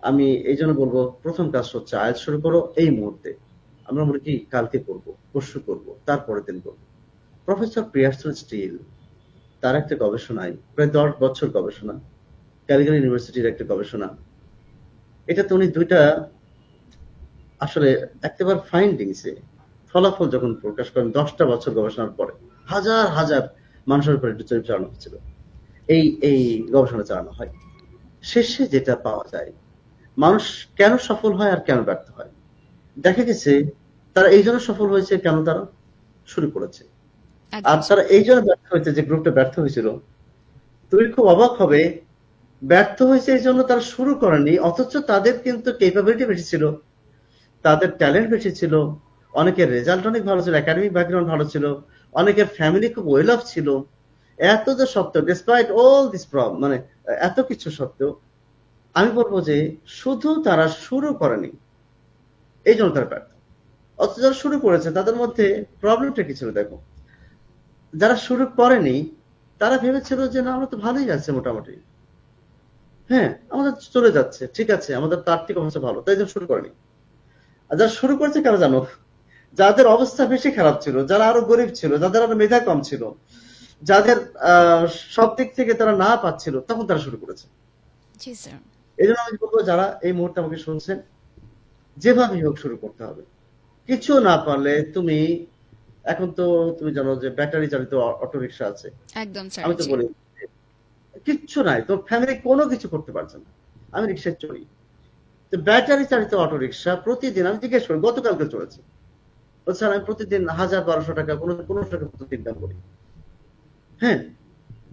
আমি এই জন্য বলবো প্রথম কাজ হচ্ছে আয়াত শুরু করো এই মুহূর্তে। আমরা বলি কি কালকে করবো, পরশু করবো, তারপরের দিন করবো। প্রফেসর পিয়ারসন স্টিল তার একটা গবেষণায় প্রায় 10 বছর গবেষণা, ক্যালিগারি ইউনিভার্সিটির একটা গবেষণা, এটাতে উনি দুইটা আসলে একেবারে ফাইন্ডিংসে ফলাফল যখন প্রকাশ করেন 10টা বছর গবেষণার পরে হাজার হাজার মানুষের উপর এটা চালানো হচ্ছিল, এই এই গবেষণা চালানো হয়, শেষে যেটা পাওয়া যায় মানুষ কেন সফল হয় আর কেন ব্যর্থ হয়। দেখা গেছে তারা এই জন্য সফল হয়েছে কেন তারা শুরু করেছে, আর একদম স্যার। তারা এই জন্য ব্যর্থ হয়েছে যে গ্রুপটা ব্যর্থ হয়েছিল। তুমি খুব অবাক হবে, ব্যর্থ হয়েছে এই জন্য তারা শুরু করেনি, অথচ তাদের কিন্তু ক্যাপাবিলিটি বেশি ছিল, তাদের ট্যালেন্ট বেশি ছিল, অনেকের রেজাল্ট অনেক ভালো ছিল, একাডেমিক ব্যাকগ্রাউন্ড ভালো ছিল, অনেকের ফ্যামিলি খুব ওয়েল অফ ছিল। এত যে সত্ত্বেও ডিসপাইট অল দিস প্রবলেম, মানে এত কিছু সত্ত্বেও আমি বলবো যে শুধু তারা শুরু করেনি এই জন্য তারা ব্যর্থ। অথচ যারা শুরু করেছে তাদের মধ্যে প্রবলেমটা কি ছিল দেখো, যারা শুরু করেনি তারা ভেবেছিল যে না আমরা তো ভালোই আছে মোটামুটি, হ্যাঁ আমাদের চলে যাচ্ছে ঠিক আছে, আমাদের তার থেকে অবস্থা ভালো, তাই জন্য শুরু করেনি। আর যারা শুরু করেছে কারা জানো, যাদের অবস্থা বেশি খারাপ ছিল, যারা আরো গরিব ছিল, যাদের আরো মেধা কম ছিল, যাদের সব দিক থেকে তারা না পাচ্ছিল, তখন তারা শুরু করেছে। জি স্যার। এই জন্য আমি বলবো যারা এই মুহূর্তে আমাকে শুনছেন, যেভাবেই হোক শুরু করতে হবে। কিছু না পারলে তুমি, এখন তো তুমি জানো যে ব্যাটারি চালিত অটো রিক্সা আছে, একদম স্যার। আমি তো জি। বলি কিচ্ছু নাই তো ফ্যামিলি কোনো কিছু করতে পারছে না, আমি রিক্সায় চড়ি, তো ব্যাটারি চালিত অটো রিক্সা প্রতিদিন আমি জিজ্ঞেস করি গতকালকে চলেছে, বলছে আমি প্রতিদিন 1000-1200 টাকা, 1500 টাকা পর্যন্ত ইনকাম করি। হ্যাঁ,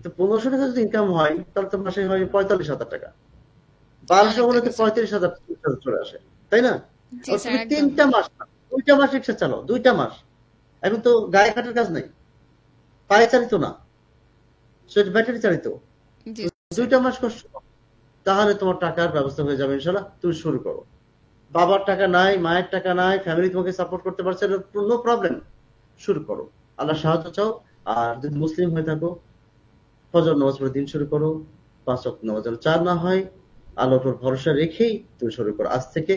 তো 1500 টাকা যদি ইনকাম হয় তাহলে তো মাসে হয় 45,000 টাকা, 1200 অনেক হলে টাকা তো স্যার। 35,000 চলে আসে, তাই না? জি আর স্যার তুমি একদম। 3টা মাস না, 2টা মাস রিক্সা চালাও, 2টা মাস, এখন তো গায়ে খাটার কাজ নেই, পায়ে চালিত না, সেটা ব্যাটারি চালিত, জি তো স্যার। 2টা মাস কষ্ট করো। তাহলে তোমার টাকার ব্যবস্থা হয়ে যাবে ইনশাল্লাহ, তুমি শুরু করো। বাবার টাকা নাই, মায়ের টাকা নাই, ফ্যামিলি তোমাকে সাপোর্ট করতে পারছে না, নো প্রবলেম, শুরু করো, আল্লাহ সাহায্য চাও। আর যদি মুসলিম হয়ে থাকো, ফজর নামাজ পড়ে দিন শুরু করো, 5 ওয়াক্ত নামাজ যেন 4 না হয়, আল্লাহর উপর ভরসা রেখেই তুমি শুরু করো আজ থেকে।